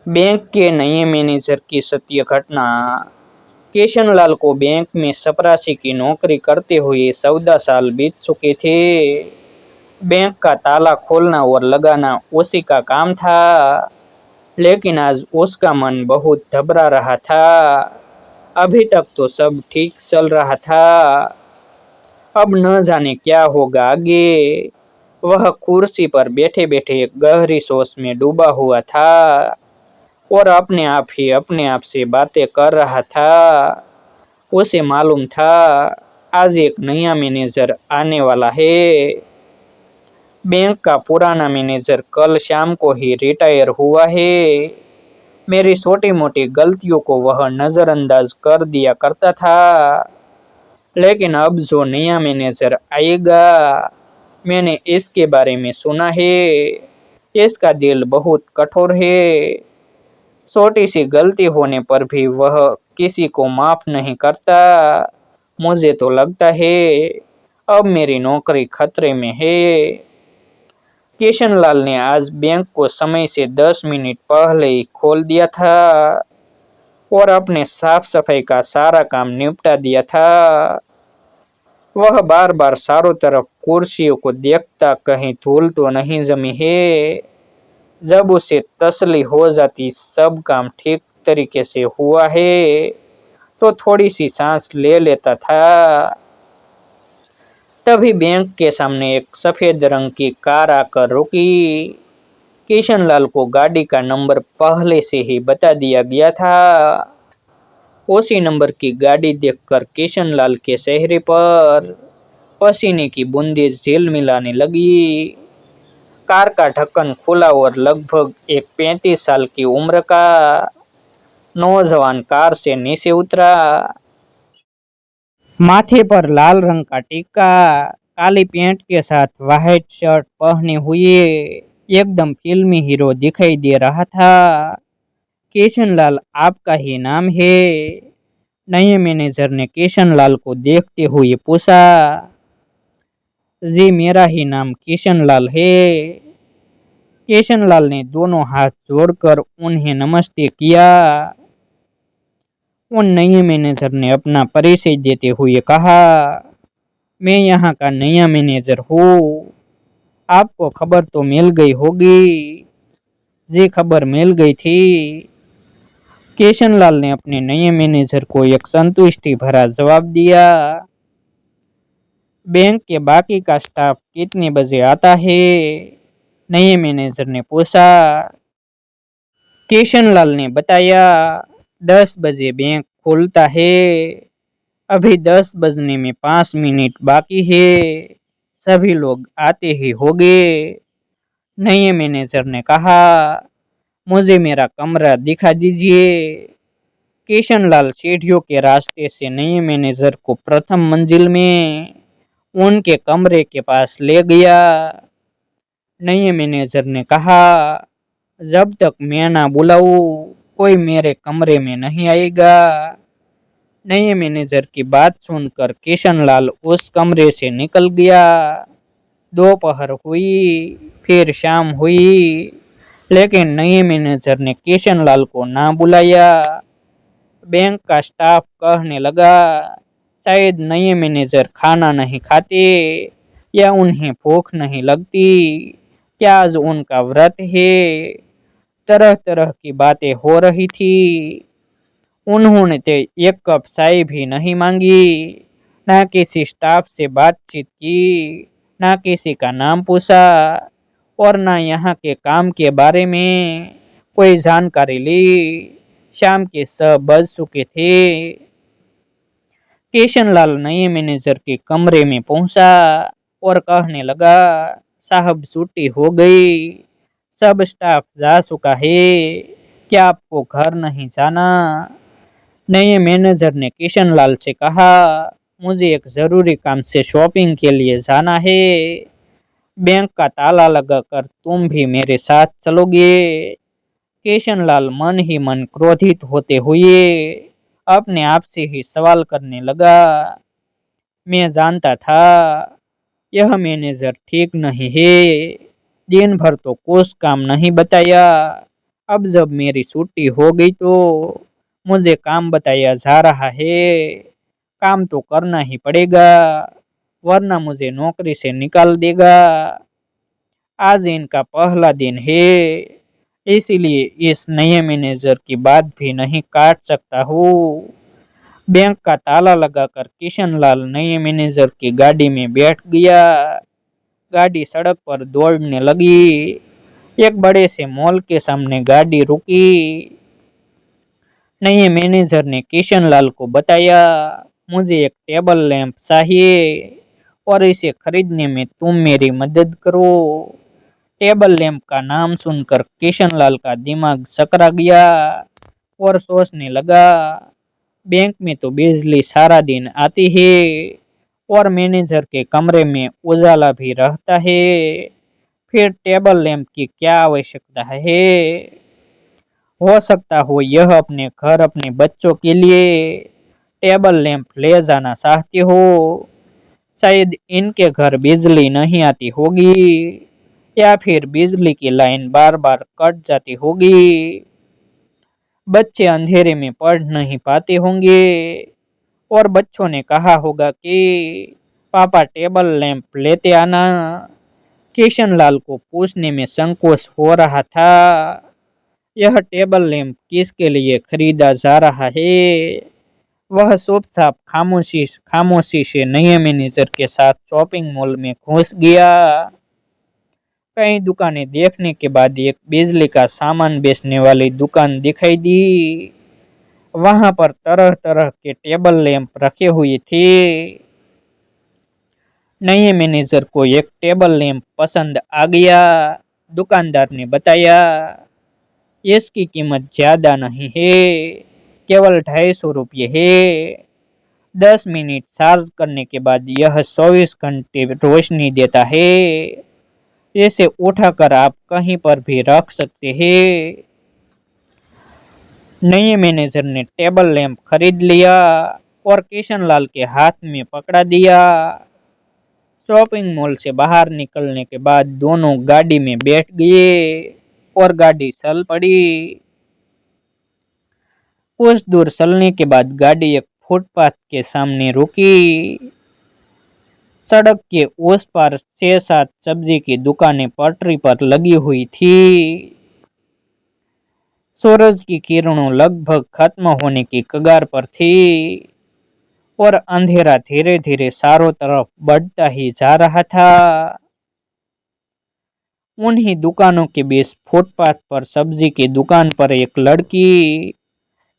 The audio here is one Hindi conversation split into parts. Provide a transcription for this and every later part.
बैंक के नए मैनेजर की सत्य घटना। किशनलाल को बैंक में चपरासी की नौकरी करते हुए 14 साल बीत चुके थे। बैंक का ताला खोलना और लगाना उसी का काम था, लेकिन आज उसका मन बहुत घबरा रहा था। अभी तक तो सब ठीक चल रहा था, अब न जाने क्या होगा आगे। वह कुर्सी पर बैठे बैठे एक गहरी सोच में डूबा हुआ था और अपने आप से बातें कर रहा था। उसे मालूम था आज एक नया मैनेजर आने वाला है। बैंक का पुराना मैनेजर कल शाम को ही रिटायर हुआ है। मेरी छोटी मोटी गलतियों को वह नजरअंदाज कर दिया करता था, लेकिन अब जो नया मैनेजर आएगा, मैंने इसके बारे में सुना है। इसका दिल बहुत कठोर है। छोटी सी गलती होने पर भी वह किसी को माफ नहीं करता। मुझे तो लगता है अब मेरी नौकरी खतरे में है। किशनलाल ने आज बैंक को समय से 10 मिनट पहले ही खोल दिया था और अपने साफ सफाई का सारा काम निपटा दिया था। वह बार बार चारों तरफ कुर्सियों को देखता, कहीं धूल तो नहीं जमी है। जब उसे तसल्ली हो जाती सब काम ठीक तरीके से हुआ है, तो थोड़ी सी सांस ले लेता था। तभी बैंक के सामने एक सफेद रंग की कार आकर रुकी। किशनलाल को गाड़ी का नंबर पहले से ही बता दिया गया था। उसी नंबर की गाड़ी देखकर किशनलाल के चेहरे पर पसीने की बूंदें झिलमिलाने लगी। कार का ढक्कन खुला और लगभग एक 35 साल की उम्र का नौजवान कार से नीचे उतरा। माथे पर लाल रंग का टीका, काली पैंट के साथ व्हाइट शर्ट पहने हुए एकदम फिल्मी हीरो दिखाई दे रहा था। किशनलाल, आपका ही नाम है? नए मैनेजर ने किशनलाल को देखते हुए पूछा। जी, मेरा ही नाम किशनलाल है। किशनलाल ने दोनों हाथ जोड़कर उन्हें नमस्ते किया। उन नए मैनेजर ने अपना परिचय देते हुए कहा, मैं यहाँ का नया मैनेजर हूँ। आपको खबर तो मिल गई होगी। जी, खबर मिल गई थी। किशनलाल ने अपने नए मैनेजर को एक संतुष्टि भरा जवाब दिया। बैंक के बाकी का स्टाफ कितने बजे आता है? नए मैनेजर ने पूछा। किशनलाल ने बताया, 10 बजे बैंक खुलता है। अभी 10 बजने में 5 मिनट बाकी है। सभी लोग आते ही होंगे। नए मैनेजर ने कहा, मुझे मेरा कमरा दिखा दीजिए। किशनलाल सीढ़ियों के रास्ते से नए मैनेजर को प्रथम मंजिल में उनके कमरे के पास ले गया। नए मैनेजर ने कहा, जब तक मैं ना बुलाऊं कोई मेरे कमरे में नहीं आएगा। नए मैनेजर की बात सुनकर किशनलाल उस कमरे से निकल गया। दोपहर हुई, फिर शाम हुई, लेकिन नए मैनेजर ने किशनलाल को ना बुलाया। बैंक का स्टाफ कहने लगा, शायद नए मैनेजर खाना नहीं खाते या उन्हें भूख नहीं लगती। क्या आज उनका व्रत है? तरह तरह की बातें हो रही थी। उन्होंने तो एक कप चाय भी नहीं मांगी, ना किसी स्टाफ से बातचीत की, ना किसी का नाम पूछा और ना यहाँ के काम के बारे में कोई जानकारी ली। शाम के 6 बज चुके थे। किशनलाल नए मैनेजर के कमरे में पहुंचा और कहने लगा, साहब छुट्टी हो गई, सब स्टाफ जा चुका है। क्या आपको घर नहीं जाना? नए मैनेजर ने किशनलाल से कहा, मुझे एक जरूरी काम से शॉपिंग के लिए जाना है। बैंक का ताला लगाकर तुम भी मेरे साथ चलोगे? किशनलाल मन ही मन क्रोधित होते हुए अपने आप से ही सवाल करने लगा, मैं जानता था यह मैनेजर ठीक नहीं है। दिन भर तो कुछ काम नहीं बताया, अब जब मेरी छुट्टी हो गई तो मुझे काम बताया जा रहा है। काम तो करना ही पड़ेगा, वरना मुझे नौकरी से निकाल देगा। आज इनका पहला दिन है, इसीलिए इस नए मैनेजर की बात भी नहीं काट सकता हूँ। बैंक का ताला लगाकर किशनलाल नए मैनेजर की गाड़ी में बैठ गया। गाड़ी सड़क पर दौड़ने लगी। एक बड़े से मॉल के सामने गाड़ी रुकी। नए मैनेजर ने किशनलाल को बताया, मुझे एक टेबल लैंप चाहिए और इसे खरीदने में तुम मेरी मदद करो। टेबल लैंप का नाम सुनकर किशनलाल का दिमाग सकरा गया और सोचने लगा, बैंक में तो बिजली सारा दिन आती है और मैनेजर के कमरे में उजाला भी रहता है, फिर टेबल लैंप की क्या आवश्यकता है। हो सकता हो यह अपने घर अपने बच्चों के लिए टेबल लैंप ले जाना चाहते हो। शायद इनके घर बिजली नहीं आती होगी या फिर बिजली की लाइन बार बार कट जाती होगी। बच्चे अंधेरे में पढ़ नहीं पाते होंगे और बच्चों ने कहा होगा कि पापा टेबल लैंप लेते आना। किशनलाल को पूछने में संकोच हो रहा था, यह टेबल लैंप किसके लिए खरीदा जा रहा है। वह चुपचाप खामोशी खामोशी से नए मैनेजर के साथ शॉपिंग मॉल में घुस गया। कई दुकानें देखने के बाद एक बिजली का सामान बेचने वाली दुकान दिखाई दी। वहां पर तरह तरह के टेबल लैंप रखे हुए थे। नए मैनेजर को एक टेबल लैंप पसंद आ गया। दुकानदार ने बताया, इसकी कीमत ज्यादा नहीं है, केवल 250 रुपये है। 10 मिनट चार्ज करने के बाद यह 24 घंटे रोशनी देता है। इसे उठाकर आप कहीं पर भी रख सकते हैं। नए मैनेजर ने टेबल लैंप खरीद लिया और किशनलाल के हाथ में पकड़ा दिया। शॉपिंग मॉल से बाहर निकलने के बाद दोनों गाड़ी में बैठ गए और गाड़ी चल पड़ी। कुछ दूर चलने के बाद गाड़ी एक फुटपाथ के सामने रुकी। सड़क के उस पार 6-7 सब्जी की दुकानें पटरी पर लगी हुई थी। सूरज की किरणों लगभग खत्म होने की कगार पर थी और अंधेरा धीरे धीरे चारों तरफ बढ़ता ही जा रहा था। उन्हीं दुकानों के बीच फुटपाथ पर सब्जी की दुकान पर एक लड़की,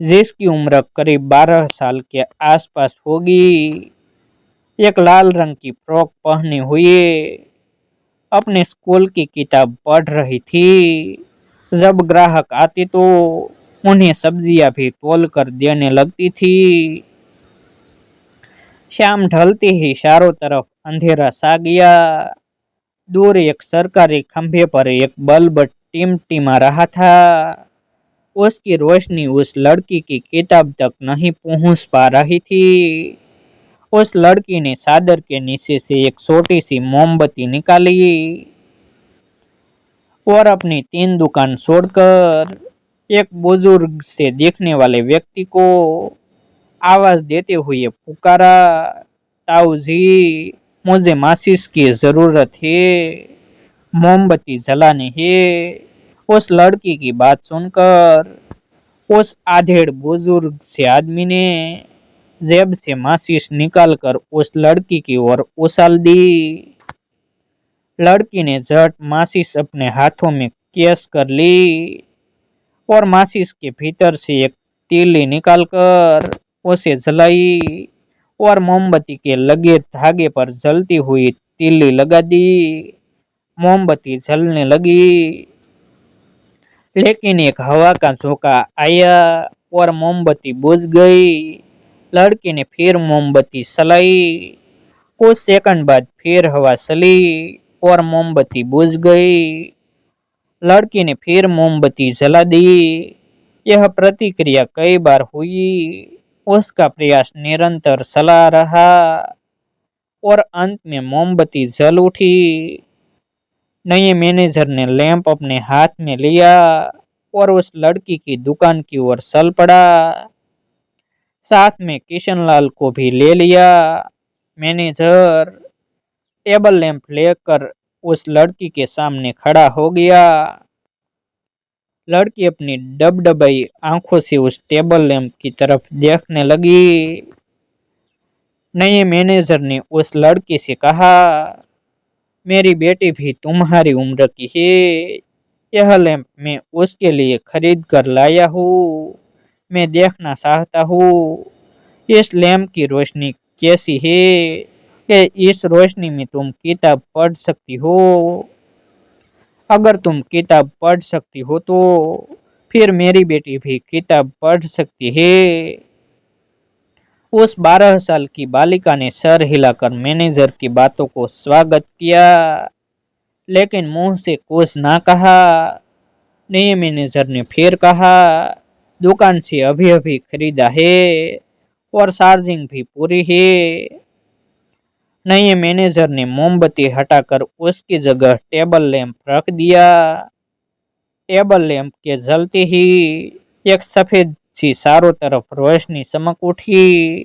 जिसकी उम्र करीब 12 साल के आसपास होगी, एक लाल रंग की फ्रॉक पहने हुए अपने स्कूल की किताब पढ़ रही थी। जब ग्राहक आते तो उन्हें सब्जियां भी तोल कर देने लगती थी। शाम ढलते ही चारों तरफ अंधेरा छा गया। दूर एक सरकारी खंभे पर एक बल्ब टिमटिमा रहा था। उसकी रोशनी उस लड़की की किताब तक नहीं पहुंच पा रही थी। उस लड़की ने चादर के नीचे से एक छोटी सी मोमबत्ती निकाली और अपनी 3 दुकान छोड़कर एक बुजुर्ग से दिखने वाले व्यक्ति को आवाज देते हुए पुकारा, ताऊ जी, मुझे माचिस की जरूरत है, मोमबत्ती जलानी है। उस लड़की की बात सुनकर उस आधेड़ बुजुर्ग से आदमी ने जेब से माचिस निकालकर उस लड़की की ओर उछाल दी। लड़की ने झट माचिस अपने हाथों में कैच कर ली और माचिस के भीतर से एक तीली निकालकर उसे जलाई और मोमबत्ती के लगे धागे पर जलती हुई तीली लगा दी। मोमबत्ती जलने लगी, लेकिन एक हवा का झोंका आया और मोमबत्ती बुझ गई। लड़की ने फिर मोमबत्ती जलाई। कुछ सेकंड बाद फिर हवा चली और मोमबत्ती बुझ गई। लड़की ने फिर मोमबत्ती जला दी। यह प्रतिक्रिया कई बार हुई। उसका प्रयास निरंतर चला रहा और अंत में मोमबत्ती जल उठी। नए मैनेजर ने लैंप अपने हाथ में लिया और उस लड़की की दुकान की ओर चल पड़ा। साथ में किशनलाल को भी ले लिया। मैनेजर टेबल लैंप लेकर उस लड़की के सामने खड़ा हो गया। लड़की अपनी डबडबाई आंखों से उस टेबल लैंप की तरफ देखने लगी। नए मैनेजर ने उस लड़की से कहा, मेरी बेटी भी तुम्हारी उम्र की है। यह लैंप मैं उसके लिए खरीद कर लाया हूँ। मैं देखना चाहता हूँ इस लैंप की रोशनी कैसी है। इस रोशनी में तुम किताब पढ़ सकती हो। अगर तुम किताब पढ़ सकती हो तो फिर मेरी बेटी भी किताब पढ़ सकती है। उस 12 साल की बालिका ने सर हिलाकर मैनेजर की बातों को स्वागत किया, लेकिन मुंह से कुछ ना कहा। नए मैनेजर ने फिर कहा, दुकान से अभी अभी खरीदा है और चार्जिंग भी पूरी है। नए मैनेजर ने मोमबत्ती हटाकर उसकी जगह टेबल लैंप रख दिया। टेबल लैंप के जलते ही एक सफेद सी चारों तरफ रोशनी चमक उठी।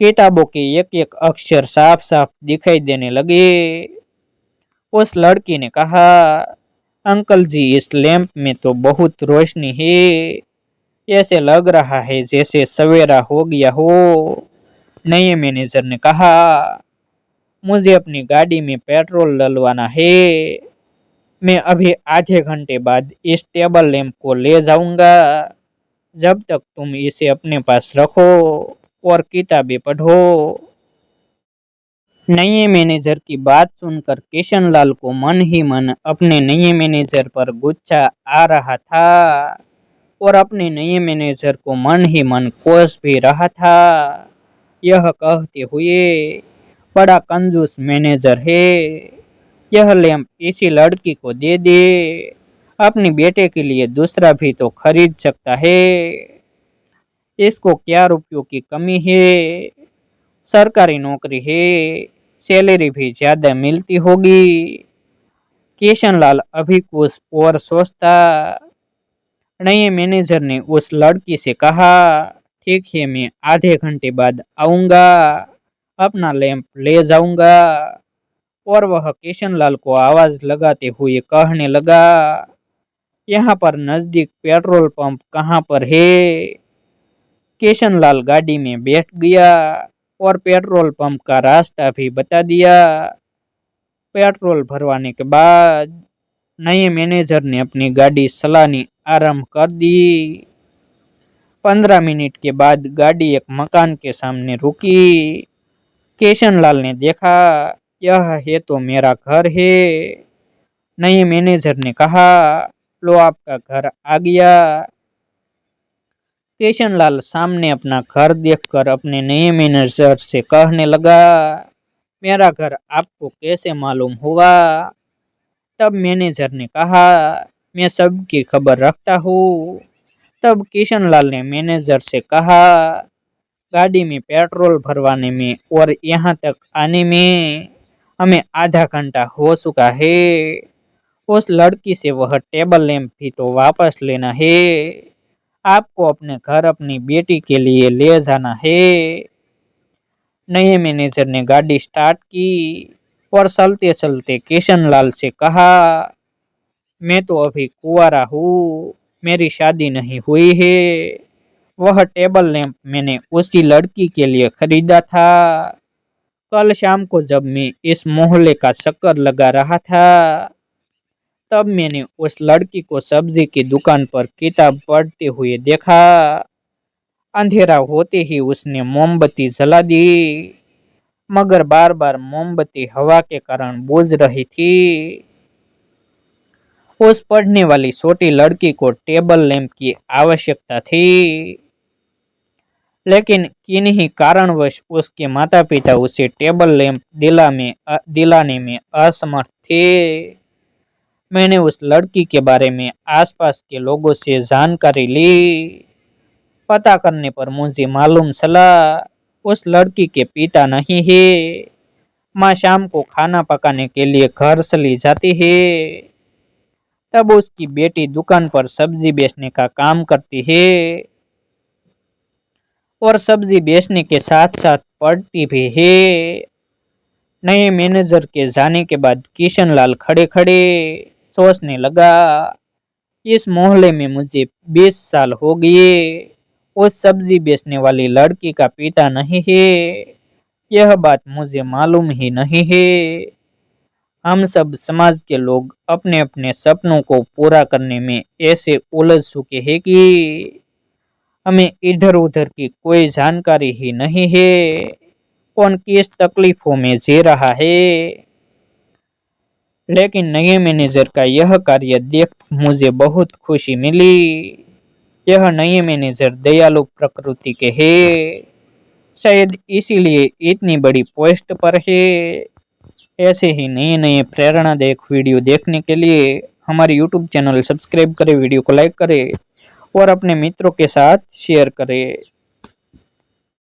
किताबों के एक एक अक्षर साफ साफ दिखाई देने लगे। उस लड़की ने कहा, अंकल जी, इस लैंप में तो बहुत रोशनी है। ऐसे लग रहा है जैसे सवेरा हो गया हो। नए मैनेजर ने कहा, मुझे अपनी गाड़ी में पेट्रोल डलवाना है। मैं अभी आधे घंटे बाद इस टेबल लैंप को ले जाऊंगा। जब तक तुम इसे अपने पास रखो और किताबें पढ़ो। नए मैनेजर की बात सुनकर किशनलाल को मन ही मन अपने नए मैनेजर पर गुस्सा आ रहा था और अपने नए मैनेजर को मन ही मन कोस भी रहा था। यह कहते हुए, बड़ा कंजूस मैनेजर है। यह लैंप इसी लड़की को दे दे। अपनी बेटे के लिए दूसरा भी तो खरीद सकता है। इसको क्या रुपयों की कमी है। सरकारी नौकरी है, सैलरी भी ज्यादा मिलती होगी। किशनलाल अभी कुछ और सोचता। नए मैनेजर ने उस लड़की से कहा, ठीक है, मैं आधे घंटे बाद आऊंगा। अपना लैंप ले जाऊंगा। और वह किशनलाल को आवाज लगाते हुए कहने लगा, यहाँ पर नजदीक पेट्रोल पंप कहाँ पर है। किशनलाल गाड़ी में बैठ गया और पेट्रोल पंप का रास्ता भी बता दिया। पेट्रोल भरवाने के बाद नए मैनेजर ने अपनी गाड़ी चलानी आरंभ कर दी। 15 मिनट के बाद गाड़ी एक मकान के सामने रुकी। किशनलाल ने देखा, यह है तो मेरा घर है। नए मैनेजर ने कहा, लो आपका घर आ गया। किशनलाल सामने अपना घर देखकर अपने नए मैनेजर से कहने लगा, मेरा घर आपको कैसे मालूम हुआ। तब मैनेजर ने कहा, मैं सबकी खबर रखता हूँ। तब किशनलाल ने मैनेजर से कहा, गाड़ी में पेट्रोल भरवाने में और यहाँ तक आने में हमें आधा घंटा हो चुका है। उस लड़की से वह टेबल लैंप भी तो वापस लेना है। आपको अपने घर अपनी बेटी के लिए ले जाना है। नए मैनेजर ने गाड़ी स्टार्ट की और चलते चलते किशनलाल से कहा, मैं तो अभी कुंवारा हूँ, मेरी शादी नहीं हुई है। वह टेबल लैंप मैंने उसी लड़की के लिए खरीदा था। कल शाम को जब मैं इस मोहल्ले का चक्कर लगा रहा था, तब मैंने उस लड़की को सब्जी की दुकान पर किताब पढ़ते हुए देखा। अंधेरा होते ही उसने मोमबत्ती जला दी, मगर बार बार मोमबत्ती हवा के कारण बुझ रही थी। उस पढ़ने वाली छोटी लड़की को टेबल लैंप की आवश्यकता थी, लेकिन किन्हीं कारणवश उसके माता पिता उसे टेबल लैंप दिलाने में असमर्थ थे। मैंने उस लड़की के बारे में आसपास के लोगों से जानकारी ली। पता करने पर मुझे मालूम चला उस लड़की के पिता नहीं है। माँ शाम को खाना पकाने के लिए घर चली जाती है। तब उसकी बेटी दुकान पर सब्जी बेचने का काम करती है और सब्जी बेचने के साथ साथ पढ़ती भी है। नए मैनेजर के जाने के बाद किशन लाल खड़े खड़े सोचने लगा, इस मोहल्ले में मुझे 20 साल हो गए, उस सब्जी बेचने वाली लड़की का पिता नहीं है, यह बात मुझे मालूम ही नहीं है। हम सब समाज के लोग अपने अपने सपनों को पूरा करने में ऐसे उलझ चुके हैं कि हमें इधर उधर की कोई जानकारी ही नहीं है, कौन किस तकलीफों में जी रहा है। लेकिन नए मैनेजर का यह कार्य देख मुझे बहुत खुशी मिली। यह नए मैनेजर दयालु प्रकृति के हैं, शायद इसीलिए इतनी बड़ी पोस्ट पर है। ऐसे ही नए नए प्रेरणादायक वीडियो देखने के लिए हमारे यूट्यूब चैनल सब्सक्राइब करें, वीडियो को लाइक करें और अपने मित्रों के साथ शेयर करें।